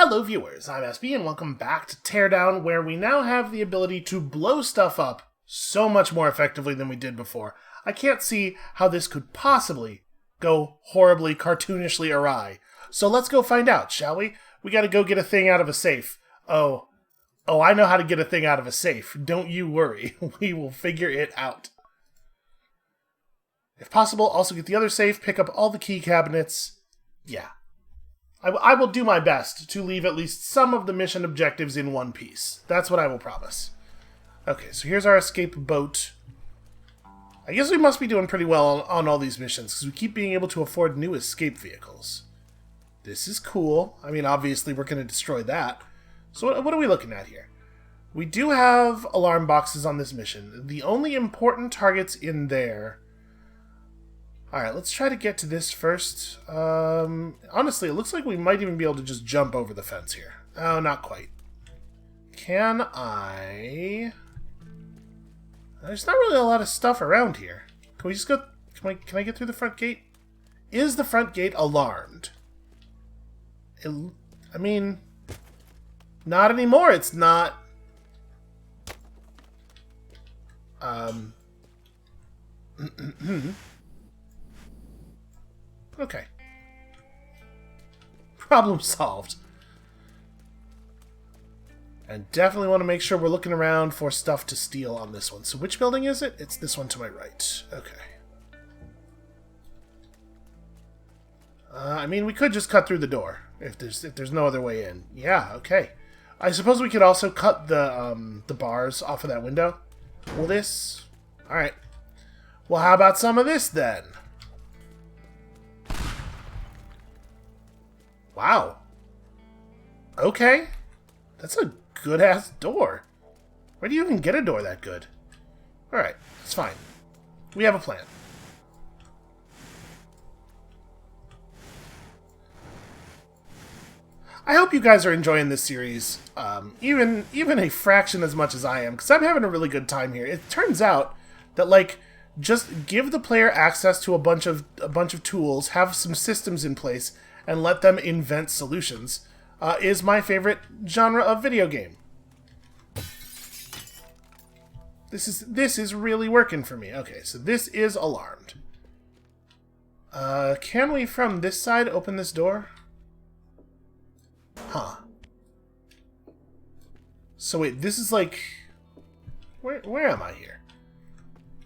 Hello viewers, I'm SB and welcome back to Teardown, where we now have the ability to blow stuff up so much more effectively than we did before. I can't see how this could possibly go horribly, cartoonishly awry. So let's go find out, shall we? We gotta go get a thing out of a safe. Oh, I know how to get a thing out of a safe. Don't you worry. We will figure it out. If possible, also get the other safe, pick up all the key cabinets. Yeah. I will do my best to leave at least some of the mission objectives in one piece. That's what I will promise. Okay, so here's our escape boat. I guess we must be doing pretty well on all these missions, because we keep being able to afford new escape vehicles. This is cool. I mean, obviously we're going to destroy that. So what are we looking at here? We do have alarm boxes on this mission. The only important targets in there... Alright, let's try to get to this first. Honestly, it looks like we might even be able to just jump over the fence here. Oh, not quite. Can I... There's not really a lot of stuff around here. Can we just go... Can I get through the front gate? Is the front gate alarmed? I mean... Not anymore, it's not... Okay. Problem solved. And definitely want to make sure we're looking around for stuff to steal on this one. So which building is it? It's this one to my right. Okay. I mean, we could just cut through the door if there's no other way in. Yeah, okay. I suppose we could also cut the bars off of that window. Will this? All right. Well, how about some of this then? Wow. Okay. That's a good-ass door. Where do you even get a door that good? Alright, it's fine. We have a plan. I hope you guys are enjoying this series, even a fraction as much as I am, because I'm having a really good time here. It turns out that, like, just give the player access to a bunch of tools, have some systems in place, and let them invent solutions, is my favorite genre of video game. This is really working for me. Okay, so this is alarmed. Can we, from this side, open this door? Huh. So wait, this is like... Where am I here?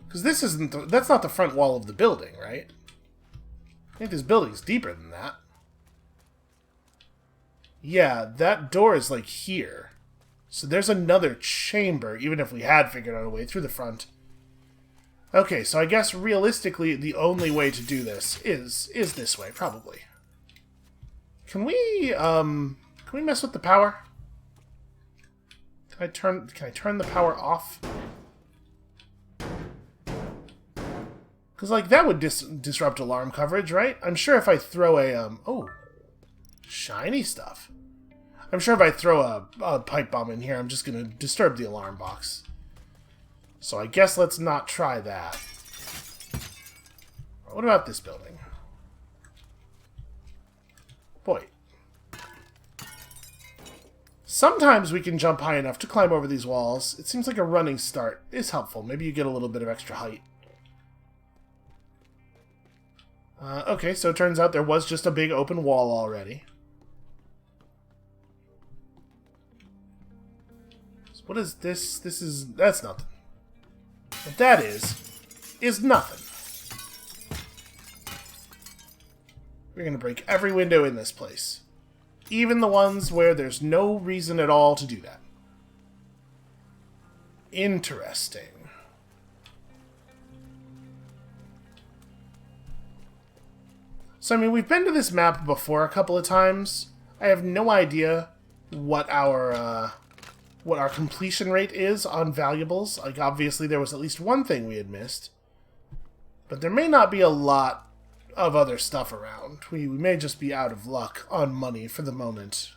Because this isn't... That's not the front wall of the building, right? I think this building's deeper than that. Yeah, that door is like here. So there's another chamber, even if we had figured out a way through the front. Okay, so I guess realistically the only way to do this is this way, probably. Can we mess with the power? Can I turn the power off? Because, like, that would disrupt alarm coverage, right? I'm sure if I throw a, oh, shiny stuff. I'm sure if I throw a pipe bomb in here, I'm just going to disturb the alarm box. So I guess let's not try that. What about this building? Boy. Sometimes we can jump high enough to climb over these walls. It seems like a running start is helpful. Maybe you get a little bit of extra height. Okay, so it turns out there was just a big open wall already. So what is this? That's nothing. What that is nothing. We're gonna break every window in this place. Even the ones where there's no reason at all to do that. Interesting. So, I mean, we've been to this map before a couple of times. I have no idea what our completion rate is on valuables. Like, obviously, there was at least one thing we had missed. But there may not be a lot of other stuff around. We may just be out of luck on money for the moment.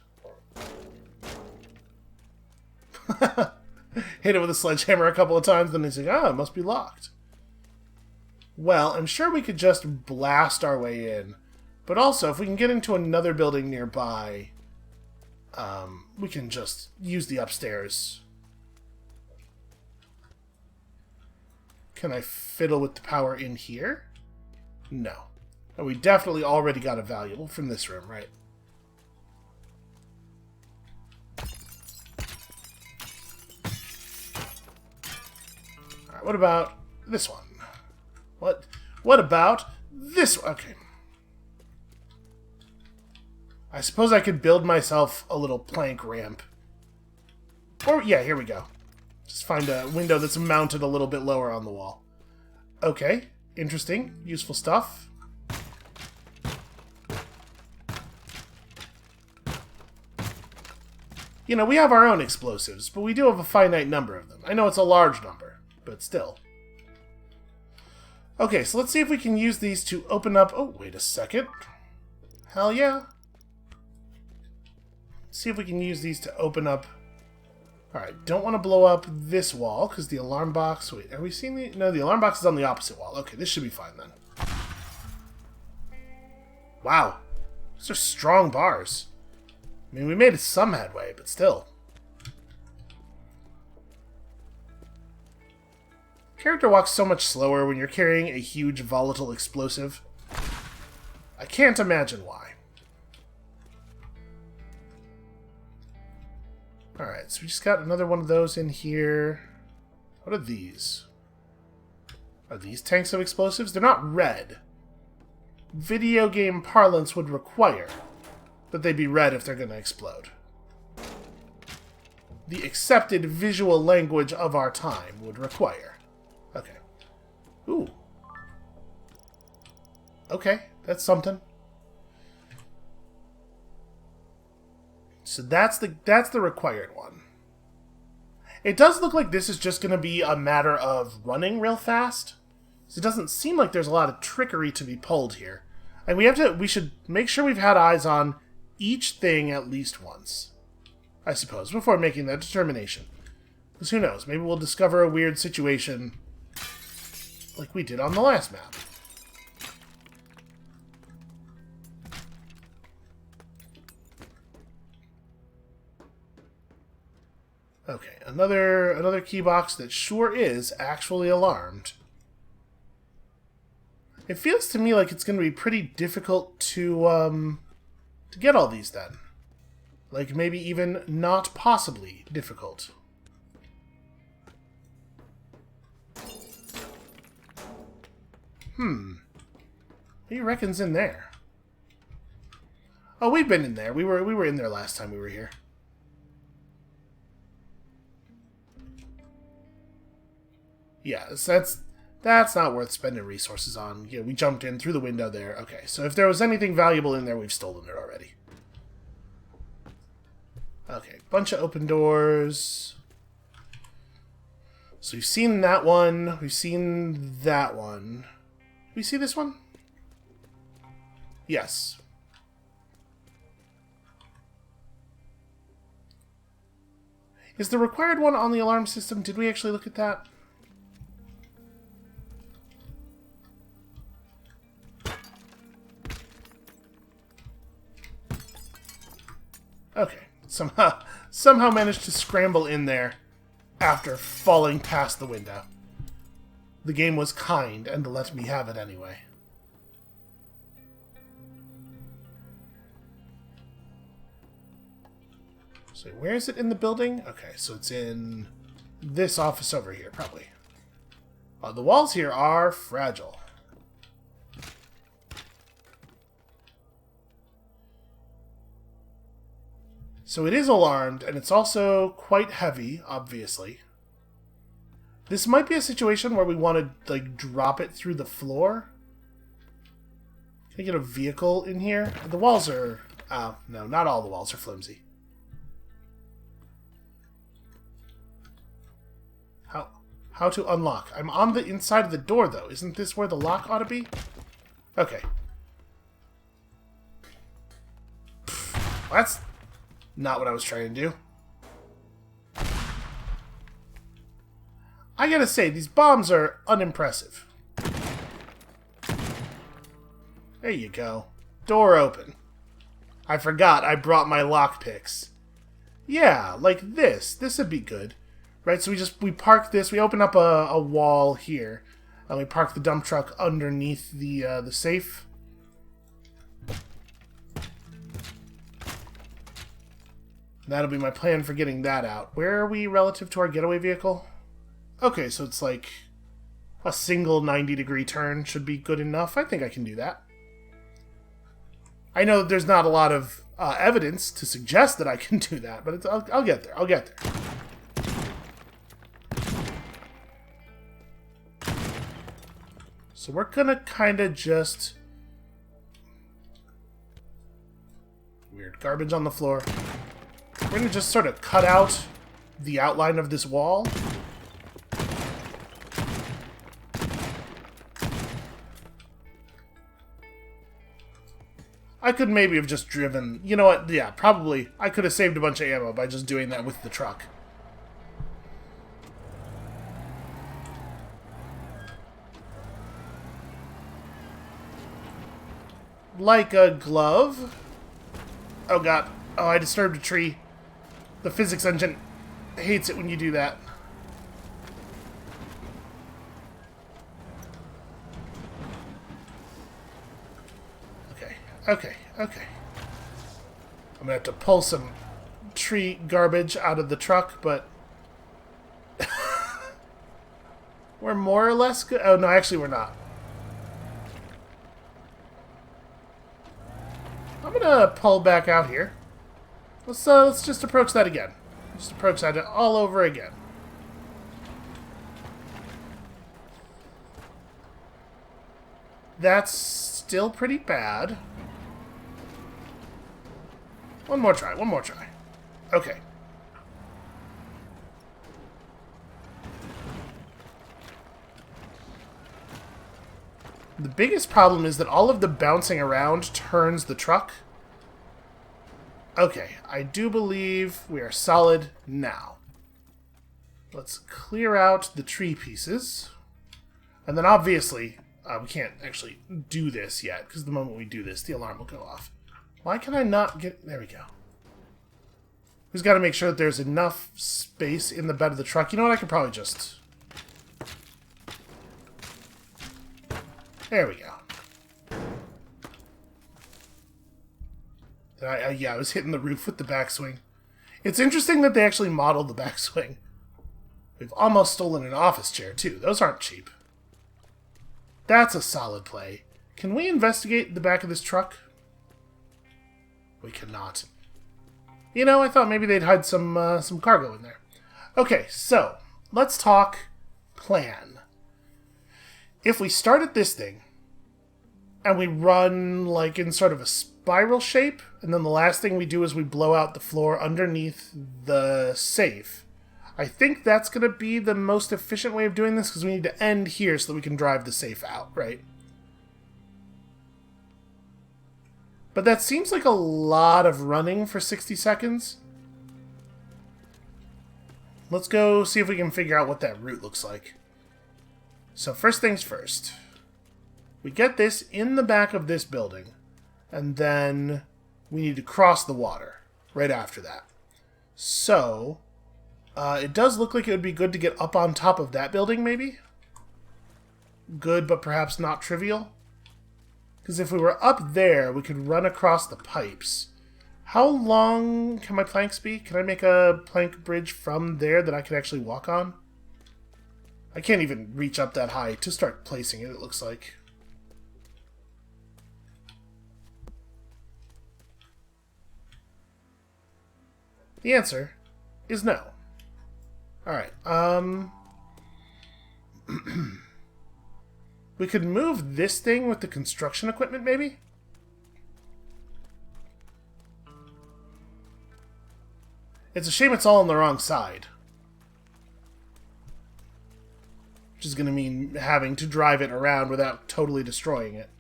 Hit it with a sledgehammer a couple of times, then he's like, oh, it must be locked. Well, I'm sure we could just blast our way in. But also, if we can get into another building nearby, We can just use the upstairs. Can I fiddle with the power in here? No. Oh, we definitely already got a valuable from this room, right? Alright, what about this one? What about this one? Okay. I suppose I could build myself a little plank ramp. Or, yeah, here we go. Just find a window that's mounted a little bit lower on the wall. Okay, interesting, useful stuff. You know, we have our own explosives, but we do have a finite number of them. I know it's a large number, but still. Okay, so let's see if we can use these to open up... Oh, wait a second. Hell yeah. Let's see if we can use these to open up... Alright, don't want to blow up this wall, because the alarm box... Wait, are we seeing the... No, the alarm box is on the opposite wall. Okay, this should be fine then. Wow. Those are strong bars. I mean, we made some headway, but still. Character walks so much slower when you're carrying a huge volatile explosive. I can't imagine why. Alright, so we just got another one of those in here. What are these? Are these tanks of explosives? They're not red. Video game parlance would require that they be red if they're going to explode. The accepted visual language of our time would require. Okay. Ooh. Okay, that's something. So that's the required one. It does look like this is just going to be a matter of running real fast. So it doesn't seem like there's a lot of trickery to be pulled here. And we should make sure we've had eyes on each thing at least once, I suppose, before making that determination. Because who knows, maybe we'll discover a weird situation like we did on the last map. Okay, another key box that sure is actually alarmed. It feels to me like it's going to be pretty difficult to get all these then. Like maybe even not possibly difficult. Who do you reckon's in there? Oh, we've been in there. We were in there last time we were here. Yes, that's not worth spending resources on. Yeah, we jumped in through the window there. Okay, so if there was anything valuable in there, we've stolen it already. Okay, bunch of open doors. So we've seen that one. We've seen that one. Did we see this one? Yes. Is the required one on the alarm system? Did we actually look at that? Okay, somehow managed to scramble in there after falling past the window. The game was kind and let me have it anyway. So where is it in the building? Okay, so it's in this office over here, probably. The walls here are fragile. So it is alarmed, and it's also quite heavy, obviously. This might be a situation where we want to, like, drop it through the floor. Can I get a vehicle in here? The walls are... no, not all the walls are flimsy. How to unlock? I'm on the inside of the door, though. Isn't this where the lock ought to be? Okay. That's not what I was trying to do. I gotta say, these bombs are unimpressive. There you go. Door open. I forgot I brought my lockpicks. Yeah, like this. This would be good. Right, so we park this, we open up a wall here, and we park the dump truck underneath the safe. That'll be my plan for getting that out. Where are we relative to our getaway vehicle? Okay, so it's like a single 90-degree turn should be good enough. I think I can do that. I know that there's not a lot of evidence to suggest that I can do that, but I'll get there. I'll get there. So we're gonna kind of just... Weird garbage on the floor. We're gonna just sort of cut out the outline of this wall. I could maybe have just driven... You know what? Yeah, probably. I could have saved a bunch of ammo by just doing that with the truck. Like a glove. Oh god. Oh, I disturbed a tree. The physics engine hates it when you do that. Okay. I'm gonna have to pull some tree garbage out of the truck, but... we're more or less good. Oh, no, actually we're not. I'm gonna pull back out here. Let's just approach that again. Just approach that all over again. That's still pretty bad. One more try. Okay. The biggest problem is that all of the bouncing around turns the truck. Okay, I do believe we are solid now. Let's clear out the tree pieces. And then obviously, we can't actually do this yet, because the moment we do this, the alarm will go off. Why can I not get... There we go. We've got to make sure that there's enough space in the bed of the truck. You know what? I could probably just... There we go. Yeah, I was hitting the roof with the backswing. It's interesting that they actually modeled the backswing. We've almost stolen an office chair, too. Those aren't cheap. That's a solid play. Can we investigate the back of this truck? We cannot. You know, I thought maybe they'd hide some cargo in there. Okay, so let's talk plan. If we start at this thing and we run like in sort of a spiral shape, and then the last thing we do is we blow out the floor underneath the safe, I think that's going to be the most efficient way of doing this, because we need to end here so that we can drive the safe out, right? But that seems like a lot of running for 60 seconds. Let's go see if we can figure out what that route looks like. So first things first. We get this in the back of this building, and then we need to cross the water right after that. So, it does look like it would be good to get up on top of that building, maybe? Good, but perhaps not trivial? Because if we were up there, we could run across the pipes. How long can my planks be? Can I make a plank bridge from there that I could actually walk on? I can't even reach up that high to start placing it, it looks like. The answer is no. Alright, we could move this thing with the construction equipment, maybe? It's a shame it's all on the wrong side. Which is going to mean having to drive it around without totally destroying it.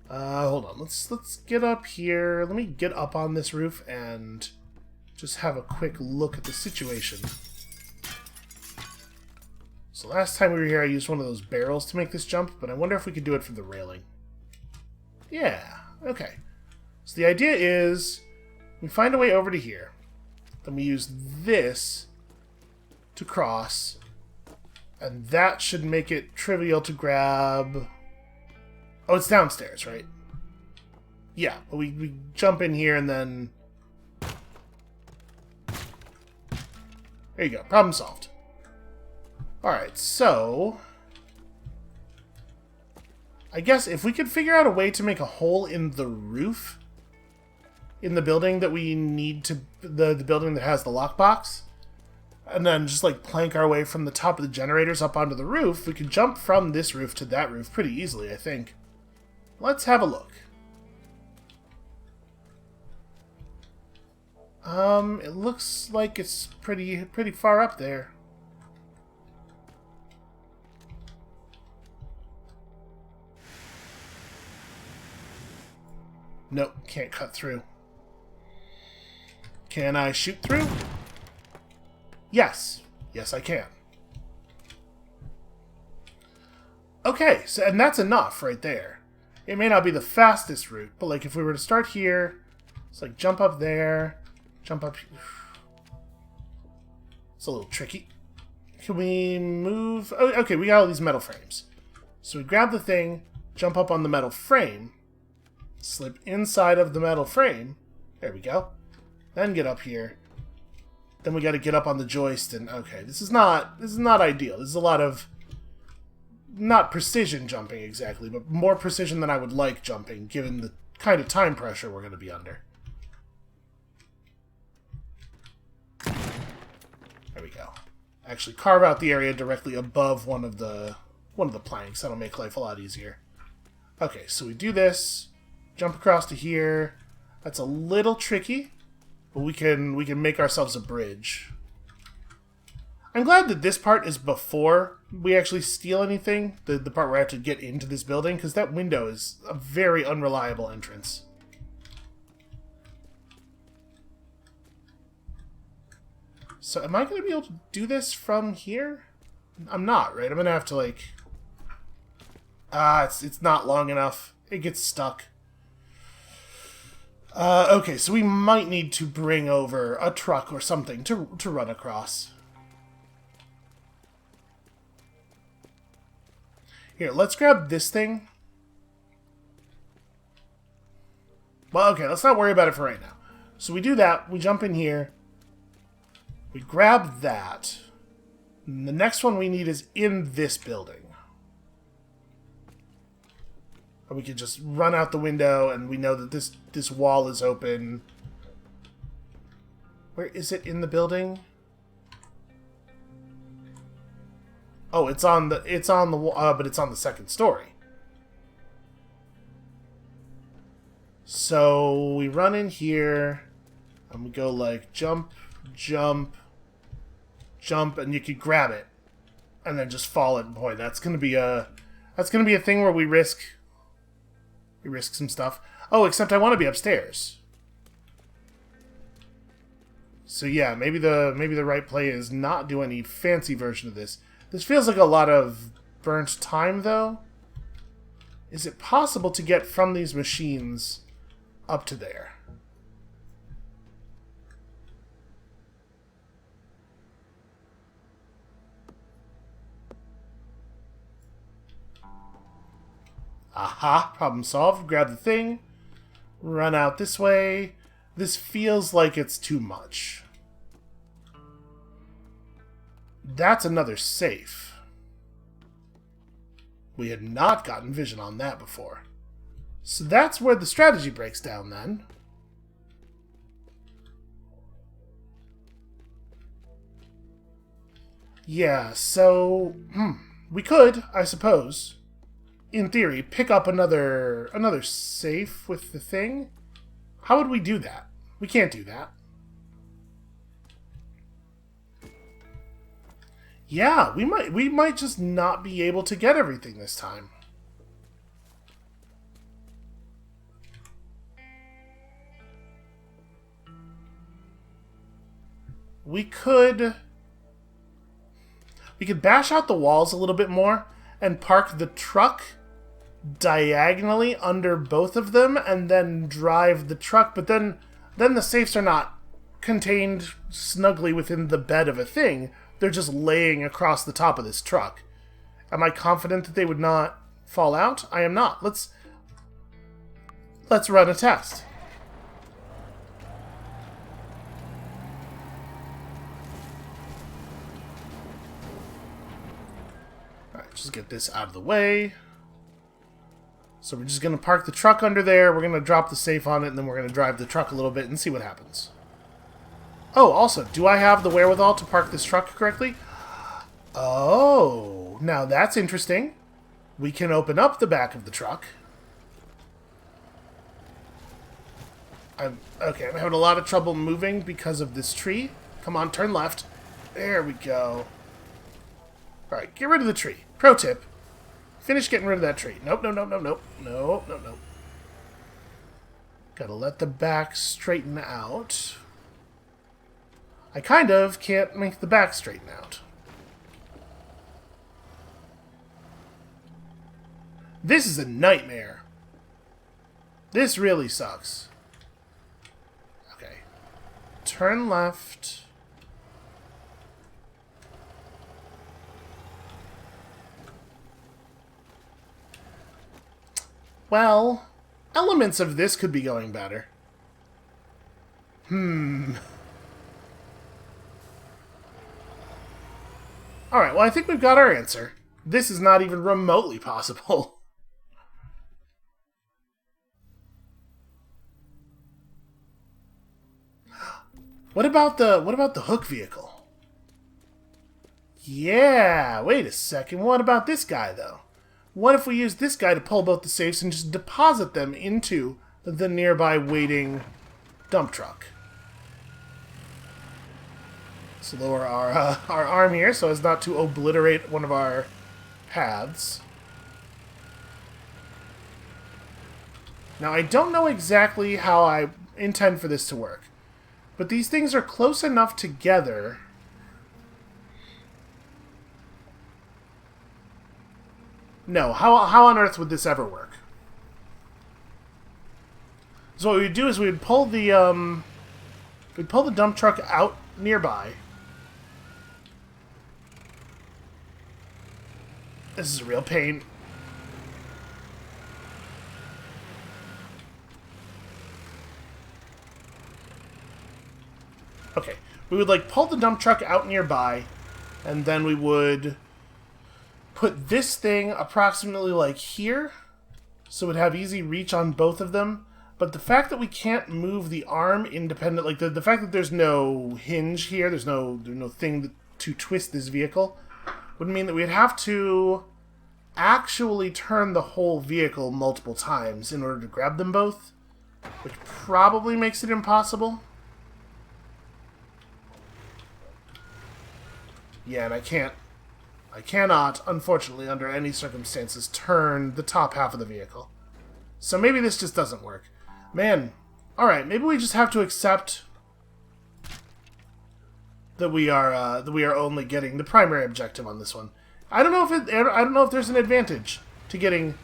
Hold on. Let's get up here. Let me get up on this roof and just have a quick look at the situation. So last time we were here, I used one of those barrels to make this jump, but I wonder if we could do it from the railing. Yeah, okay. So the idea is we find a way over to here. Then we use this to cross. And that should make it trivial to grab... Oh, it's downstairs, right? Yeah, but we jump in here and then... There you go. Problem solved. Alright, so... I guess if we could figure out a way to make a hole in the roof... in the building that we need to... The building that has the lockbox... and then just, like, plank our way from the top of the generators up onto the roof, we could jump from this roof to that roof pretty easily, I think. Let's have a look. It looks like it's pretty far up there. Nope, can't cut through. Can I shoot through? Yes. Yes, I can. Okay, so and that's enough right there. It may not be the fastest route, but like if we were to start here, it's like jump up there, jump up here. It's a little tricky. Can we move? Oh, okay, we got all these metal frames. So we grab the thing, jump up on the metal frame, slip inside of the metal frame. There we go. Then get up here. Then we got to get up on the joist and okay, this is not ideal. This is a lot of not precision jumping exactly, but more precision than I would like jumping given the kind of time pressure we're going to be under. There we go. Actually carve out the area directly above one of the planks. That'll make life a lot easier. Okay, so we do this, jump across to here. That's a little tricky. But we can make ourselves a bridge. I'm glad that this part is before we actually steal anything. The part where I have to get into this building, because that window is a very unreliable entrance. So am I going to be able to do this from here? I'm not, right? I'm going to have to like... it's not long enough. It gets stuck. Okay, so we might need to bring over a truck or something to run across. Here, let's grab this thing. Well, okay, let's not worry about it for right now. So we do that, we jump in here, we grab that. And the next one we need is in this building. Or we could just run out the window and we know that this wall is open. Where is it in the building? Oh, it's on the wall, but it's on the second story. So we run in here and we go like jump, jump, jump, and you could grab it and then just fall it. Boy, that's gonna be a thing where we risk some stuff. Oh, except I want to be upstairs. So yeah, maybe the right play is not do any fancy version of this. This feels like a lot of burnt time, though. Is it possible to get from these machines up to there? Aha, problem solved. Grab the thing. Run out this way. This feels like it's too much. That's another safe. We had not gotten vision on that before. So that's where the strategy breaks down then. Yeah, so... we could, I suppose, in theory, pick up another safe with the thing. How would we do that? We can't do that. Yeah, we might just not be able to get everything this time. We could bash out the walls a little bit more and park the truck diagonally under both of them and then drive the truck, but then the safes are not contained snugly within the bed of a thing. They're just laying across the top of this truck. Am I confident that they would not fall out? I am not. Let's run a test. Alright, just get this out of the way. So we're just going to park the truck under there, we're going to drop the safe on it, and then we're going to drive the truck a little bit and see what happens. Oh, also, do I have the wherewithal to park this truck correctly? Oh, now that's interesting. We can open up the back of the truck. I'm having a lot of trouble moving because of this tree. Come on, turn left. There we go. Alright, get rid of the tree. Pro tip. Finish getting rid of that tree. Nope, no, no, no, no. No, no, no. Gotta let the back straighten out. I kind of can't make the back straighten out. This is a nightmare. This really sucks. Okay. Turn left. Well, elements of this could be going better. Alright, well, I think we've got our answer. This is not even remotely possible. What about the hook vehicle? Yeah, wait a second. What about this guy, though? What if we use this guy to pull both the safes and just deposit them into the nearby waiting dump truck? Let's lower our arm here so as not to obliterate one of our paths. Now, I don't know exactly how I intend for this to work, but these things are close enough together. No, how on earth would this ever work? So what we would do is we'd pull the dump truck out nearby. This is a real pain. Okay, we would like pull the dump truck out nearby, and then we would put this thing approximately like here, so it would have easy reach on both of them. But the fact that we can't move the arm independent, like the fact that there's no hinge here, there's no thing to twist this vehicle, would mean that we'd have to actually turn the whole vehicle multiple times in order to grab them both, which probably makes it impossible. Yeah, and I cannot, unfortunately, under any circumstances, turn the top half of the vehicle. So maybe this just doesn't work. Man, alright, maybe we just have to accept that we are only getting the primary objective on this one. I don't know if there's an advantage to getting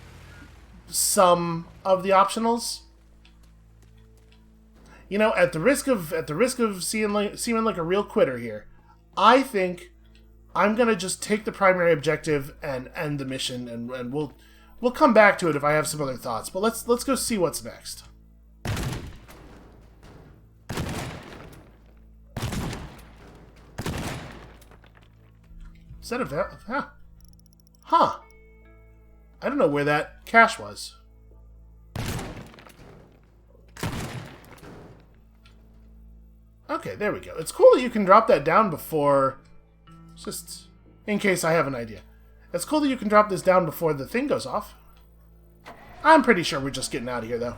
some of the optionals. You know, at the risk of seeming like a real quitter here, I think I'm gonna just take the primary objective and end the mission, and we'll come back to it if I have some other thoughts. But let's go see what's next. Is that a Huh. I don't know where that cache was. Okay, there we go. It's cool that you can drop that down before... Just in case I have an idea. It's cool that you can drop this down before the thing goes off. I'm pretty sure we're just getting out of here, though.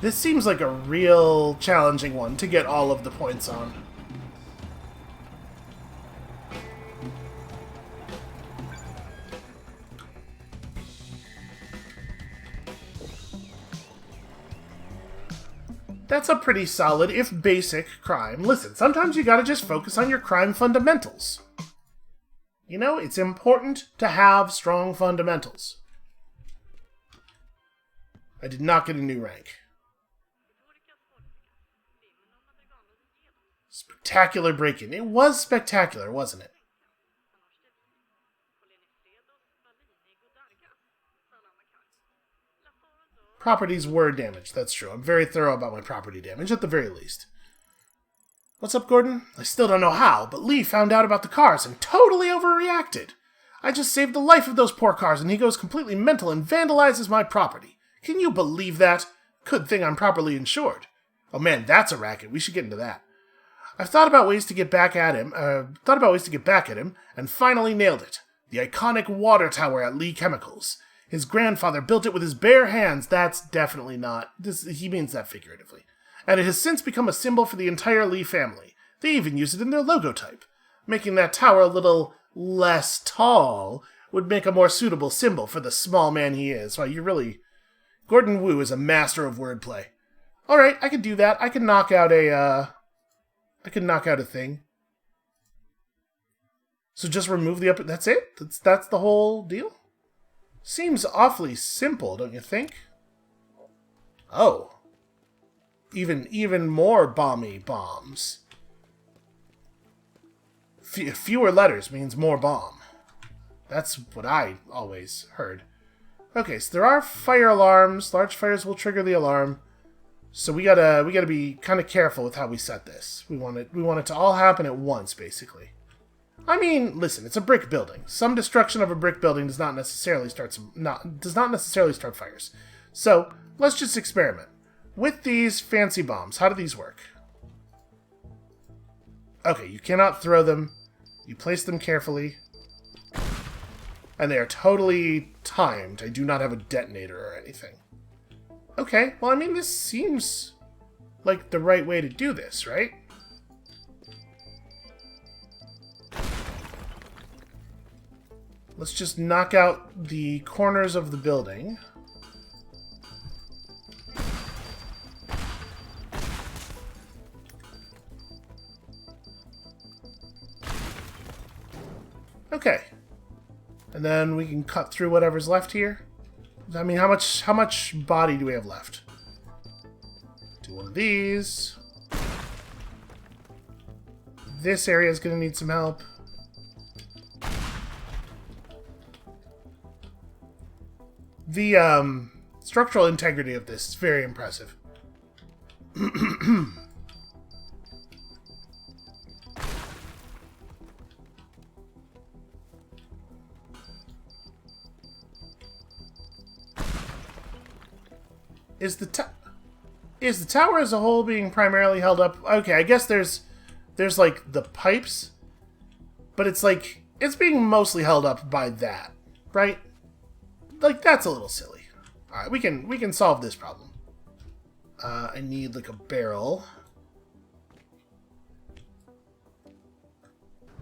This seems like a real challenging one to get all of the points on. That's a pretty solid, if basic, crime. Listen, sometimes you gotta just focus on your crime fundamentals. You know, it's important to have strong fundamentals. I did not get a new rank. Spectacular break-in. It was spectacular, wasn't it? Properties were damaged, that's true. I'm very thorough about my property damage, at the very least. What's up, Gordon? I still don't know how, but Lee found out about the cars and totally overreacted. I just saved the life of those poor cars, and he goes completely mental and vandalizes my property. Can you believe that? Good thing I'm properly insured. Oh man, that's a racket. We should get into that. I've thought about ways to get back at him, and finally nailed it. The iconic water tower at Lee Chemicals. His grandfather built it with his bare hands. That's definitely not. He means that figuratively. And it has since become a symbol for the entire Lee family. They even use it in their logo type. Making that tower a little less tall would make a more suitable symbol for the small man he is. Well, you really... Gordon Wu is a master of wordplay. Alright, I could do that. I could knock out a thing. So just remove the upper... That's it? That's the whole deal? Seems awfully simple, don't you think? Oh. Even more bomby bombs. Fewer letters means more bomb. That's what I always heard. Okay, so there are fire alarms. Large fires will trigger the alarm. So we gotta be kind of careful with how we set this. We want it to all happen at once, basically. I mean, listen, it's a brick building. Some destruction of a brick building does not necessarily start fires. So let's just experiment with these fancy bombs. How do these work? Okay, you cannot throw them. You place them carefully, and they are totally timed. I do not have a detonator or anything. Okay, well, I mean, this seems like the right way to do this, right? Let's just knock out the corners of the building. Okay. And then we can cut through whatever's left here. I mean, how much body do we have left? Do one of these. This area is going to need some help. The structural integrity of this is very impressive. Is the tower as a whole being primarily held up? Okay, I guess there's like the pipes, but it's like it's being mostly held up by that, right? Like, that's a little silly. All right, we can solve this problem. I need like a barrel.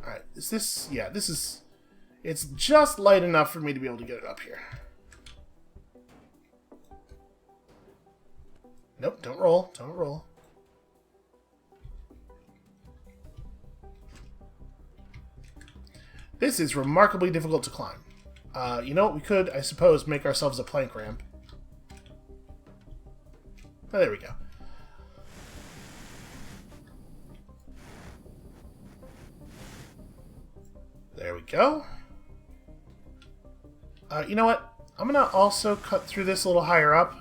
All right, is this? Yeah, this is. It's just light enough for me to be able to get it up here. Nope, don't roll. Don't roll. This is remarkably difficult to climb. You know what? We could, I suppose, make ourselves a plank ramp. Oh, there we go. There we go. You know what? I'm going to also cut through this a little higher up.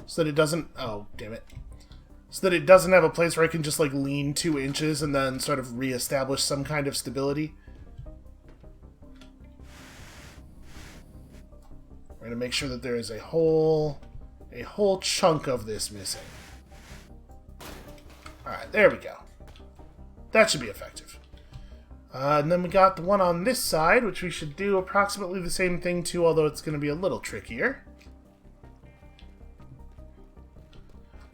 So that it doesn't... Oh, damn it. So that it doesn't have a place where I can just, like, lean 2 inches and then sort of reestablish some kind of stability. We're going to make sure that there is a whole chunk of this missing. Alright, there we go. That should be effective. And then we got the one on this side, which we should do approximately the same thing to, although it's going to be a little trickier.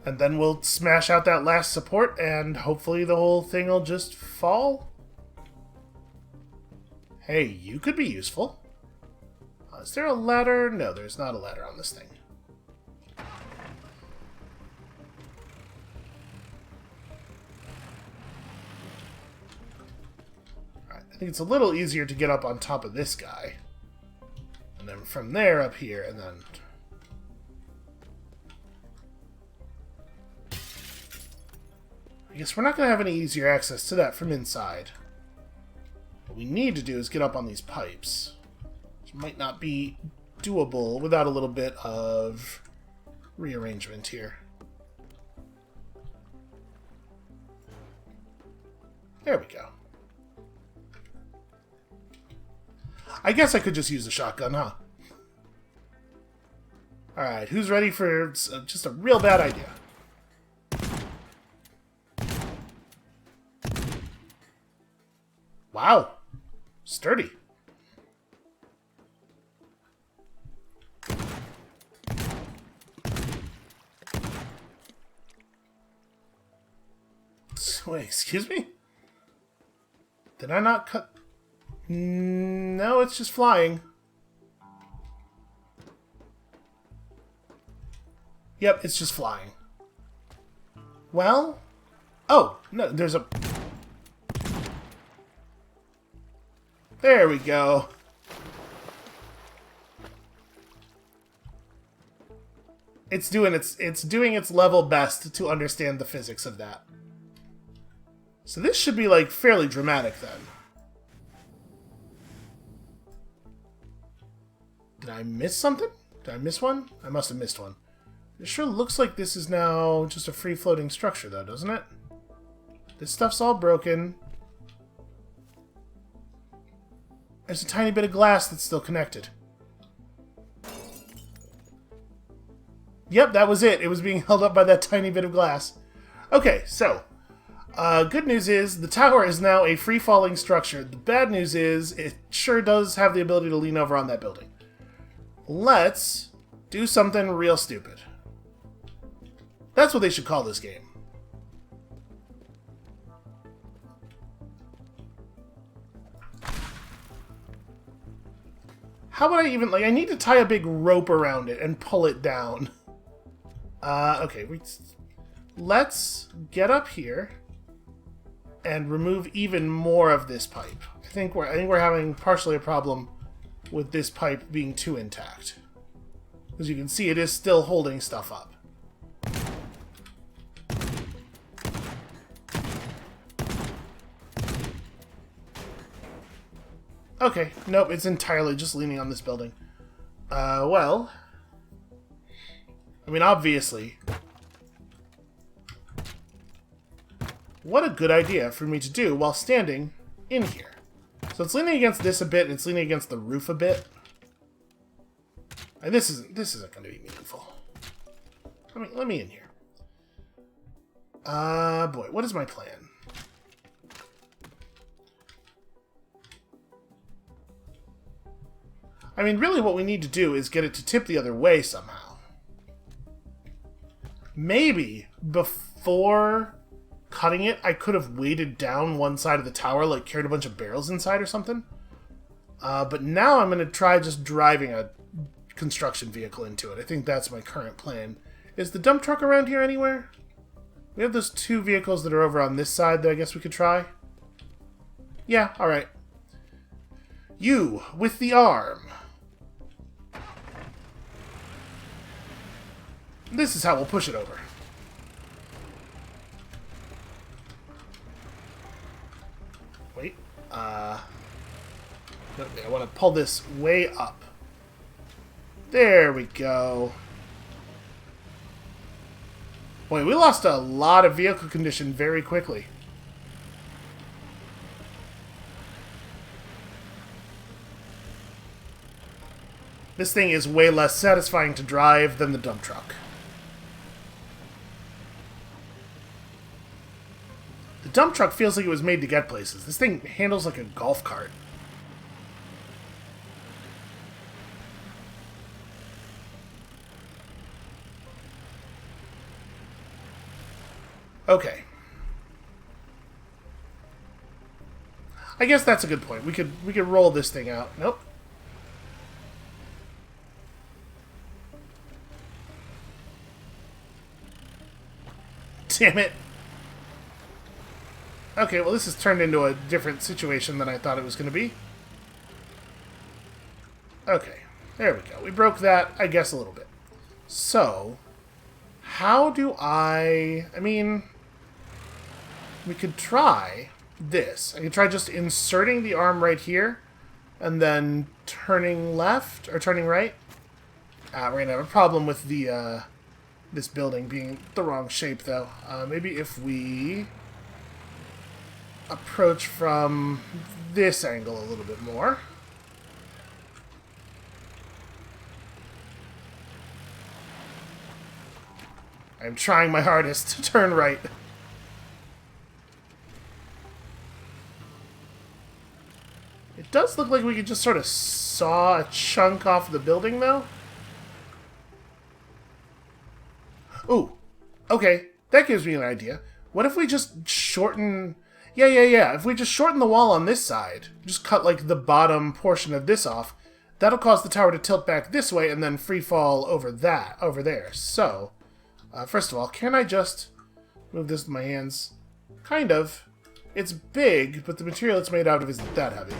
And then we'll smash out that last support, and hopefully the whole thing will just fall. Hey, you could be useful. Is there a ladder? No, there's not a ladder on this thing. Alright, I think it's a little easier to get up on top of this guy. And then from there up here, and then... I guess we're not going to have any easier access to that from inside. What we need to do is get up on these pipes. Which might not be doable without a little bit of rearrangement here. There we go. I guess I could just use a shotgun, huh? Alright, who's ready for just a real bad idea? Wow. Sturdy. Wait, excuse me? Did I not cut... No, it's just flying. Yep, it's just flying. Well... Oh, no, there's a... There we go. It's doing its level best to understand the physics of that. So this should be, like, fairly dramatic, then. Did I miss something? Did I miss one? I must have missed one. It sure looks like this is now just a free-floating structure, though, doesn't it? This stuff's all broken. There's a tiny bit of glass that's still connected. Yep, that was it. It was being held up by that tiny bit of glass. Okay, so... good news is, the tower is now a free-falling structure. The bad news is, it sure does have the ability to lean over on that building. Let's do something real stupid. That's what they should call this game. How would I even, like, I need to tie a big rope around it and pull it down. Okay, let's get up here and remove even more of this pipe. I think we're having partially a problem with this pipe being too intact. As you can see, it is still holding stuff up. Okay, nope, it's entirely just leaning on this building. Well... I mean, obviously... What a good idea for me to do while standing in here. So it's leaning against this a bit, and it's leaning against the roof a bit. And this isn't going to be meaningful. Let me in here. Boy, what is my plan? I mean, really what we need to do is get it to tip the other way somehow. Maybe before cutting it, I could have weighted down one side of the tower, like carried a bunch of barrels inside or something. But now I'm going to try just driving a construction vehicle into it. I think that's my current plan. Is the dump truck around here anywhere? We have those two vehicles that are over on this side that I guess we could try. Yeah, alright. You, with the arm. This is how we'll push it over. Wait. I want to pull this way up. There we go. Boy, we lost a lot of vehicle condition very quickly. This thing is way less satisfying to drive than the dump truck. The dump truck feels like it was made to get places. This thing handles like a golf cart. Okay. I guess that's a good point. We could roll this thing out. Nope. Damn it. Okay, well this has turned into a different situation than I thought it was going to be. Okay, there we go. We broke that, I guess, a little bit. So, how do I mean, we could try this. I could try just inserting the arm right here, and then turning left, or turning right. We're going to have a problem with the, this building being the wrong shape, though. Maybe if we approach from this angle a little bit more. I'm trying my hardest to turn right. It does look like we could just sort of saw a chunk off the building, though. Ooh, okay, that gives me an idea. What if we just shorten... Yeah. If we just shorten the wall on this side, just cut, like, the bottom portion of this off, that'll cause the tower to tilt back this way and then free fall over there. So, first of all, can I just move this with my hands? Kind of. It's big, but the material it's made out of isn't that heavy.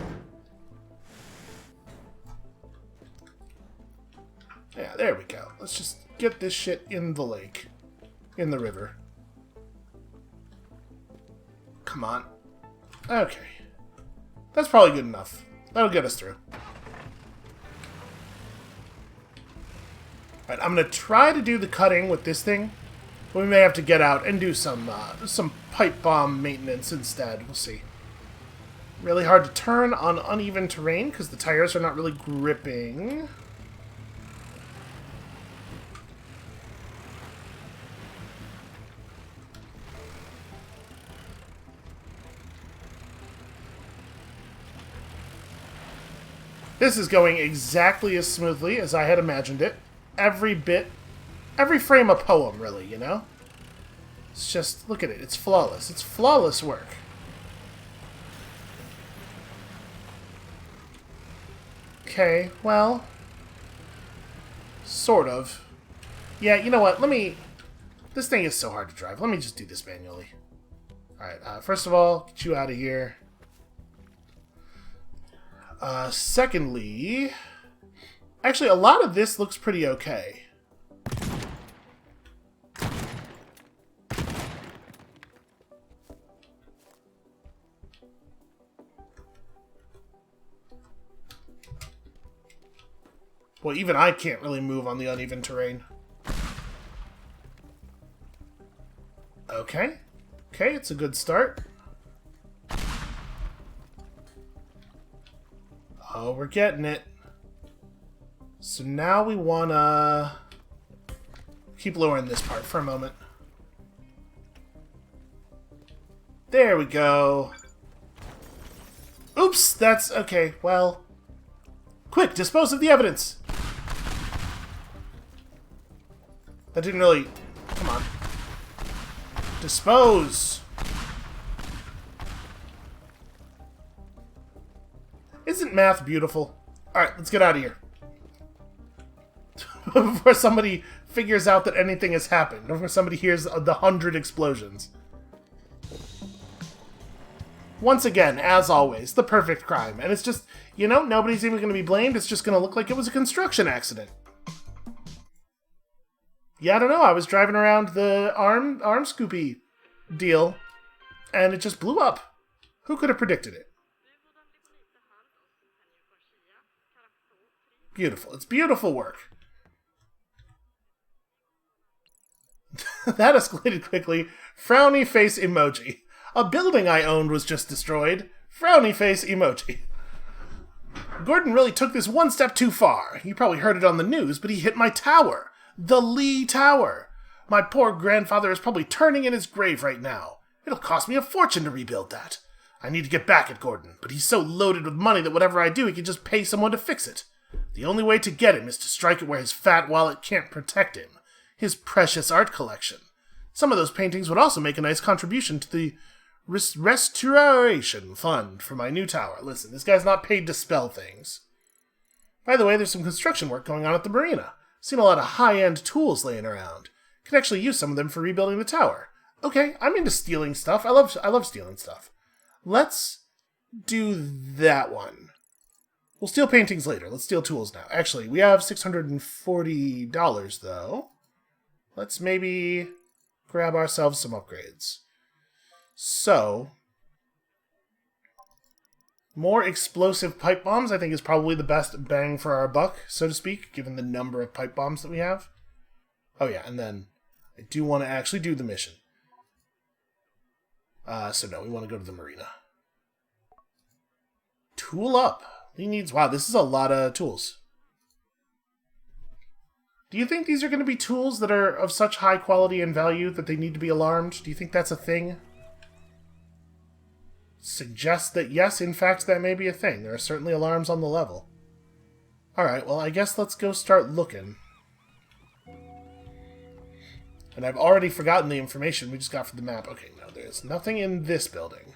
Yeah, there we go. Let's just get this shit in the lake. In the river. Come on. Okay. That's probably good enough. That'll get us through. Alright, I'm going to try to do the cutting with this thing. But we may have to get out and do some pipe bomb maintenance instead. We'll see. Really hard to turn on uneven terrain because the tires are not really gripping. This is going exactly as smoothly as I had imagined it. Every frame a poem, really, you know? It's just, look at it, it's flawless. It's flawless work. Okay, well, sort of. Yeah, you know what, this thing is so hard to drive. Let me just do this manually. Alright, first of all, get you out of here. Secondly, actually, a lot of this looks pretty okay. Well, even I can't really move on the uneven terrain. Okay. Okay, it's a good start. Oh, we're getting it. So now we want to keep lowering this part for a moment. There we go. Oops, that's okay. Well, quick, dispose of the evidence. That didn't really... Come on. Dispose. Isn't math beautiful? Alright, let's get out of here. Before somebody figures out that anything has happened. Before somebody hears the 100 explosions. Once again, as always, the perfect crime. And it's just, you know, nobody's even going to be blamed. It's just going to look like it was a construction accident. Yeah, I don't know. I was driving around the arm scoopy deal, and it just blew up. Who could have predicted it? Beautiful. It's beautiful work. That escalated quickly. Frowny face emoji. A building I owned was just destroyed. Frowny face emoji. Gordon really took this one step too far. You probably heard it on the news, but he hit my tower. The Lee Tower. My poor grandfather is probably turning in his grave right now. It'll cost me a fortune to rebuild that. I need to get back at Gordon, but he's so loaded with money that whatever I do, he can just pay someone to fix it. The only way to get him is to strike it where his fat wallet can't protect him. His precious art collection. Some of those paintings would also make a nice contribution to the restoration fund for my new tower. Listen, this guy's not paid to spell things. By the way, there's some construction work going on at the Marina. Seen a lot of high-end tools laying around. Could actually use some of them for rebuilding the tower. Okay, I'm into stealing stuff. I love stealing stuff. Let's do that one. We'll steal paintings later. Let's steal tools now. Actually, we have $640, though. Let's maybe grab ourselves some upgrades. So, more explosive pipe bombs, I think, is probably the best bang for our buck, so to speak, given the number of pipe bombs that we have. Oh yeah, and then I do want to actually do the mission. So no, we want to go to the marina. Tool up. He needs... Wow, this is a lot of tools. Do you think these are going to be tools that are of such high quality and value that they need to be alarmed? Do you think that's a thing? Suggest that yes, in fact, that may be a thing. There are certainly alarms on the level. Alright, well, I guess let's go start looking. And I've already forgotten the information we just got from the map. Okay, no, there's nothing in this building.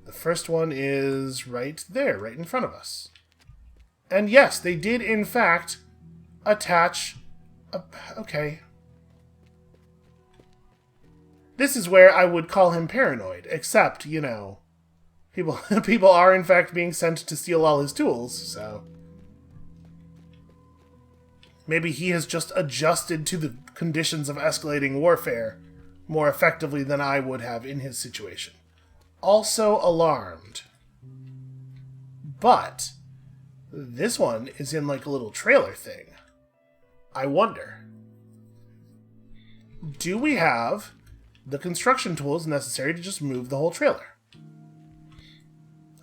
The first one is right there, right in front of us. And yes, they did, in fact, attach a... Okay. This is where I would call him paranoid, except, you know, people are, in fact, being sent to steal all his tools, so... Maybe he has just adjusted to the conditions of escalating warfare more effectively than I would have in his situation. Also alarmed. But this one is in like a little trailer thing. I wonder, do we have the construction tools necessary to just move the whole trailer?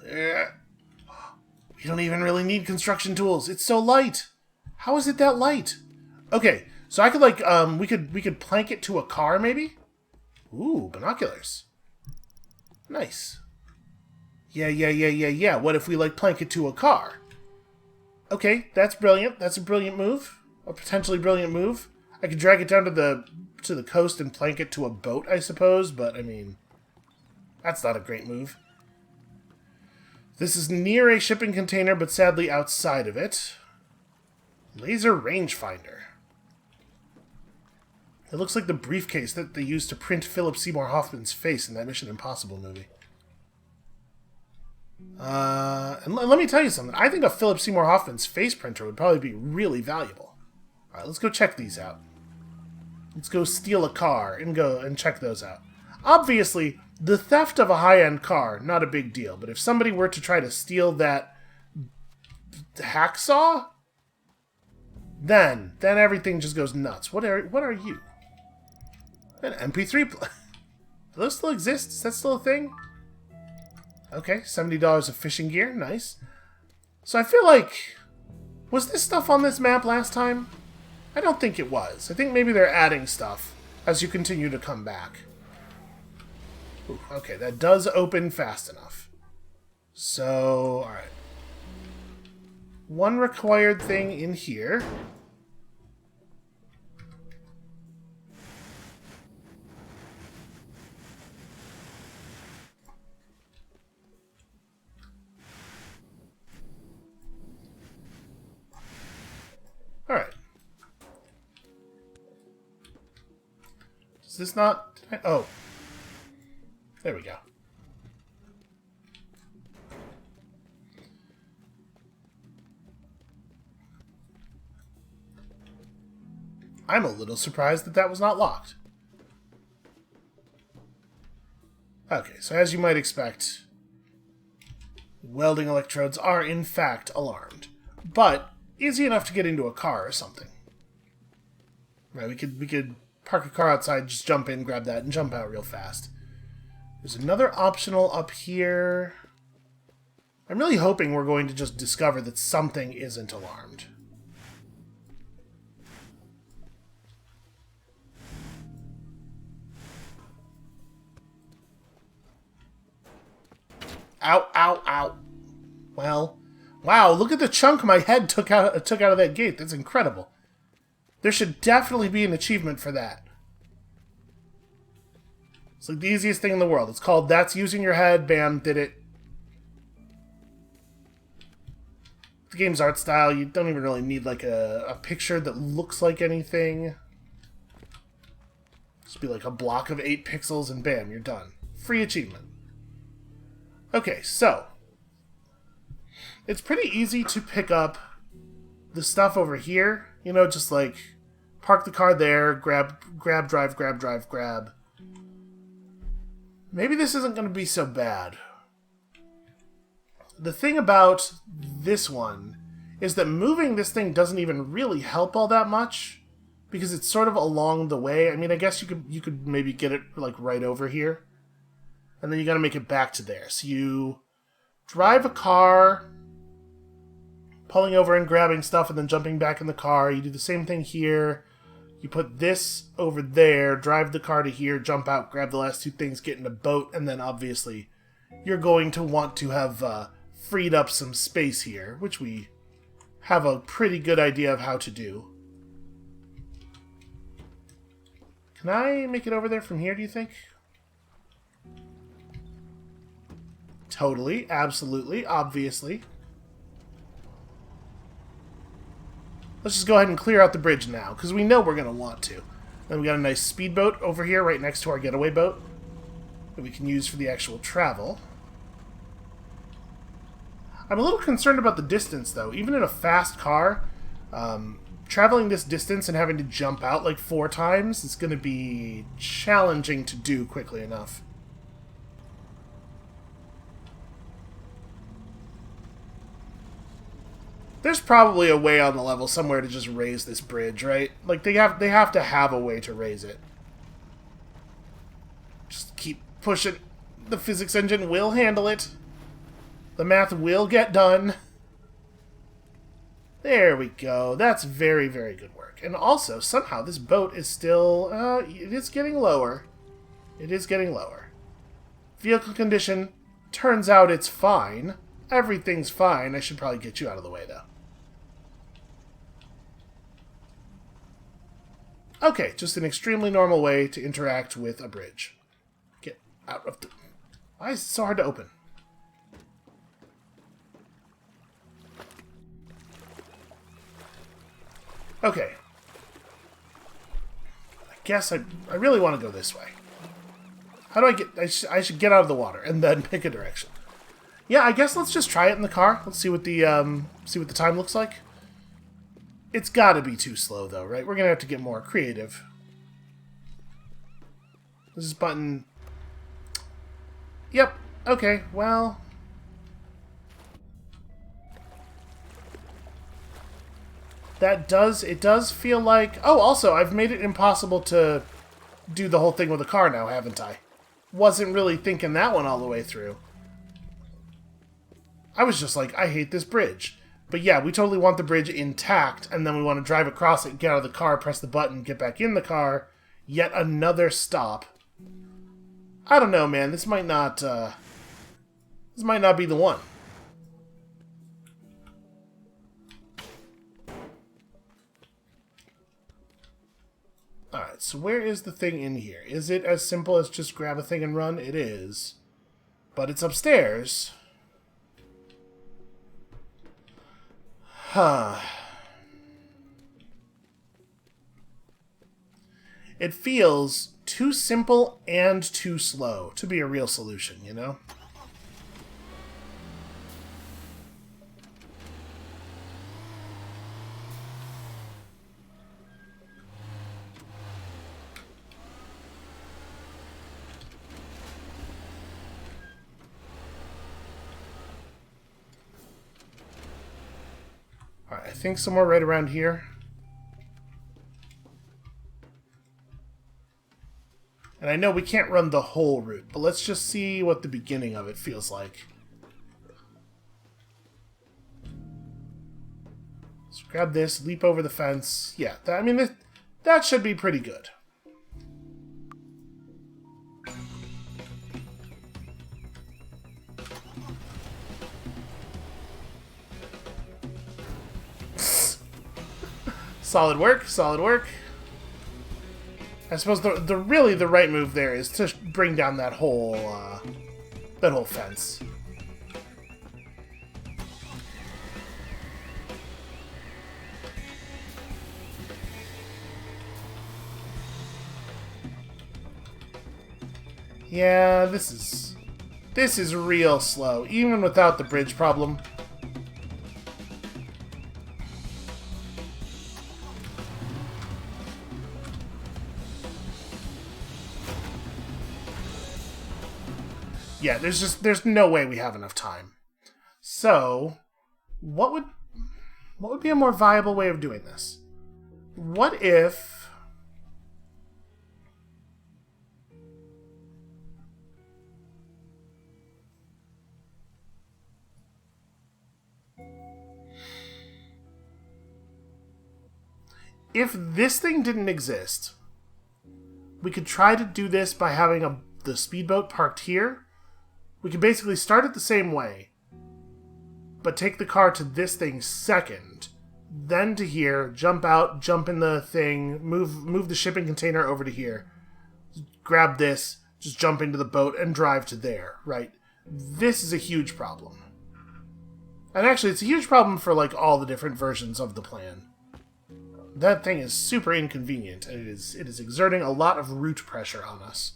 We don't even really need construction tools. It's so light. How is it that light? Okay, so I could like we could plank it to a car maybe? Ooh, binoculars. Nice. Yeah. What if we like plank it to a car? Okay, that's brilliant. That's a brilliant move. A potentially brilliant move. I could drag it down to the coast and plank it to a boat, I suppose, but I mean, that's not a great move. This is near a shipping container, but sadly outside of it. Laser rangefinder. It looks like the briefcase that they used to print Philip Seymour Hoffman's face in that Mission Impossible movie. And let me tell you something. I think a Philip Seymour Hoffman's face printer would probably be really valuable. Alright, let's go check these out. Let's go steal a car and go and check those out. Obviously, the theft of a high-end car, not a big deal. But if somebody were to try to steal that hacksaw, then everything just goes nuts. What are you? An MP3 Do those still exist? Is that still a thing? Okay, $70 of fishing gear. Nice. So I feel like... Was this stuff on this map last time? I don't think it was. I think maybe they're adding stuff as you continue to come back. Ooh, okay, that does open fast enough. So, alright. One required thing in here. Alright. Is this not... Oh. There we go. I'm a little surprised that that was not locked. Okay, so as you might expect, welding electrodes are in fact alarmed. But easy enough to get into a car or something. Right, we could park a car outside, just jump in, grab that, and jump out real fast. There's another optional up here. I'm really hoping we're going to just discover that something isn't alarmed. Ow, ow, ow. Well, wow, look at the chunk my head took out of that gate. That's incredible. There should definitely be an achievement for that. It's like the easiest thing in the world. It's called That's Using Your Head. Bam, did it. The game's art style, you don't even really need like a picture that looks like anything. Just be like a block of 8 pixels and bam, you're done. Free achievement. Okay, so it's pretty easy to pick up the stuff over here. You know, just like park the car there, grab, grab. Maybe this isn't going to be so bad. The thing about this one is that moving this thing doesn't even really help all that much because it's sort of along the way. I mean, I guess you could maybe get it like right over here, and then you got to make it back to there. So you drive a car, pulling over and grabbing stuff, and then jumping back in the car. You do the same thing here. You put this over there, drive the car to here, jump out, grab the last 2 things, get in a boat, and then obviously you're going to want to have freed up some space here, which we have a pretty good idea of how to do. Can I make it over there from here, do you think? Totally, absolutely, obviously. Let's just go ahead and clear out the bridge now, because we know we're going to want to. Then we got a nice speedboat over here right next to our getaway boat that we can use for the actual travel. I'm a little concerned about the distance, though. Even in a fast car, traveling this distance and having to jump out like 4 times is going to be challenging to do quickly enough. There's probably a way on the level somewhere to just raise this bridge, right? Like, they have to have a way to raise it. Just keep pushing. The physics engine will handle it. The math will get done. There we go. That's very, very good work. And also, somehow, this boat is still... it is getting lower. It is getting lower. Vehicle condition. Turns out it's fine. Everything's fine. I should probably get you out of the way, though. Okay, just an extremely normal way to interact with a bridge. Get out of the... Why is it so hard to open? Okay. I guess I really want to go this way. How do I get... I should get out of the water and then pick a direction. Yeah, I guess let's just try it in the car. Let's see what the time looks like. It's gotta be too slow, though, right? We're gonna have to get more creative. This is button... Yep. Okay, well... It does feel like... Oh, also, I've made it impossible to do the whole thing with a car now, haven't I? Wasn't really thinking that one all the way through. I was just like, I hate this bridge. But yeah, we totally want the bridge intact, and then we want to drive across it, get out of the car, press the button, get back in the car. Yet another stop. I don't know, man. This might not be the one. Alright, so where is the thing in here? Is it as simple as just grab a thing and run? It is. But it's upstairs. Huh. It feels too simple and too slow to be a real solution, you know? Alright, I think somewhere right around here. And I know we can't run the whole route, but let's just see what the beginning of it feels like. So grab this, leap over the fence. Yeah, that should be pretty good. Solid work, solid work. I suppose the really the right move there is to bring down that whole fence. Yeah, this is real slow, even without the bridge problem. Yeah, there's no way we have enough time. So, what would be a more viable way of doing this? What if this thing didn't exist, we could try to do this by having the speedboat parked here. We could basically start it the same way, but take the car to this thing second, then to here, jump out, jump in the thing, move the shipping container over to here, grab this, just jump into the boat, and drive to there, right? This is a huge problem. And actually, it's a huge problem for, like, all the different versions of the plan. That thing is super inconvenient, and it is exerting a lot of route pressure on us.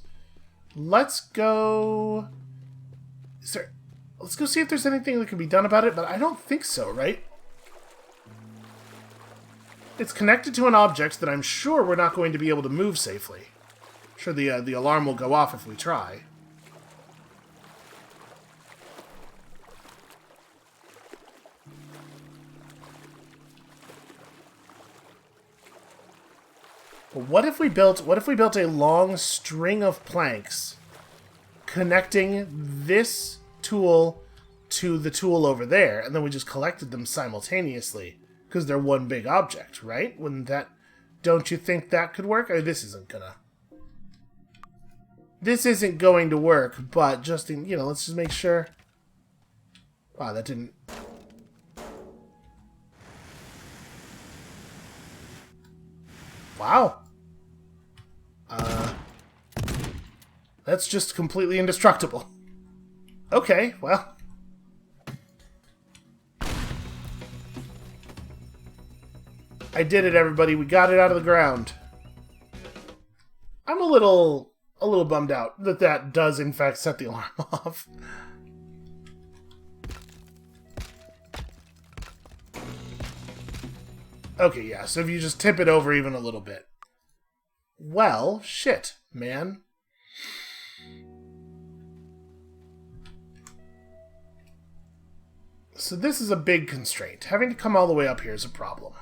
Let's go... Let's go see if there's anything that can be done about it, but I don't think so, right? It's connected to an object that I'm sure we're not going to be able to move safely. I'm sure the alarm will go off if we try. But what if we built a long string of planks connecting this tool to the tool over there, and then we just collected them simultaneously because they're one big object, right? Wouldn't that? Don't you think that could work? This isn't going to work, but just let's just make sure. Wow, that didn't. Wow. That's just completely indestructible. Okay, well. I did it, everybody. We got it out of the ground. I'm a little bummed out that does, in fact, set the alarm off. Okay, yeah, so if you just tip it over even a little bit. Well, shit, man. So this is a big constraint. Having to come all the way up here is a problem.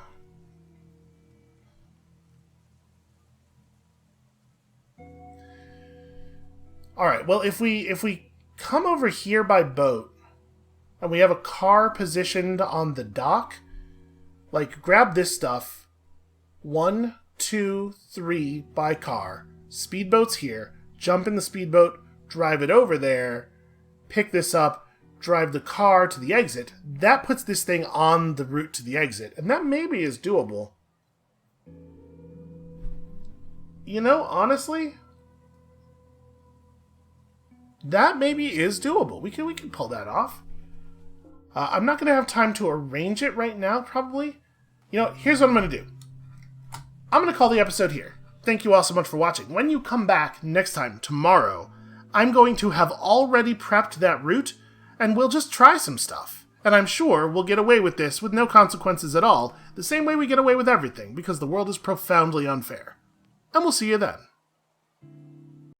Alright, well, if we come over here by boat, and we have a car positioned on the dock, like, grab this stuff, 1, 2, 3 by car, speedboat's here, jump in the speedboat, drive it over there, pick this up, drive the car to the exit, that puts this thing on the route to the exit, and that maybe is doable. You know, honestly, that maybe is doable. We can pull that off. I'm not going to have time to arrange it right now, probably. You know, here's what I'm going to do. I'm going to call the episode here. Thank you all so much for watching. When you come back next time, tomorrow, I'm going to have already prepped that route, and we'll just try some stuff. And I'm sure we'll get away with this with no consequences at all, the same way we get away with everything, because the world is profoundly unfair. And we'll see you then.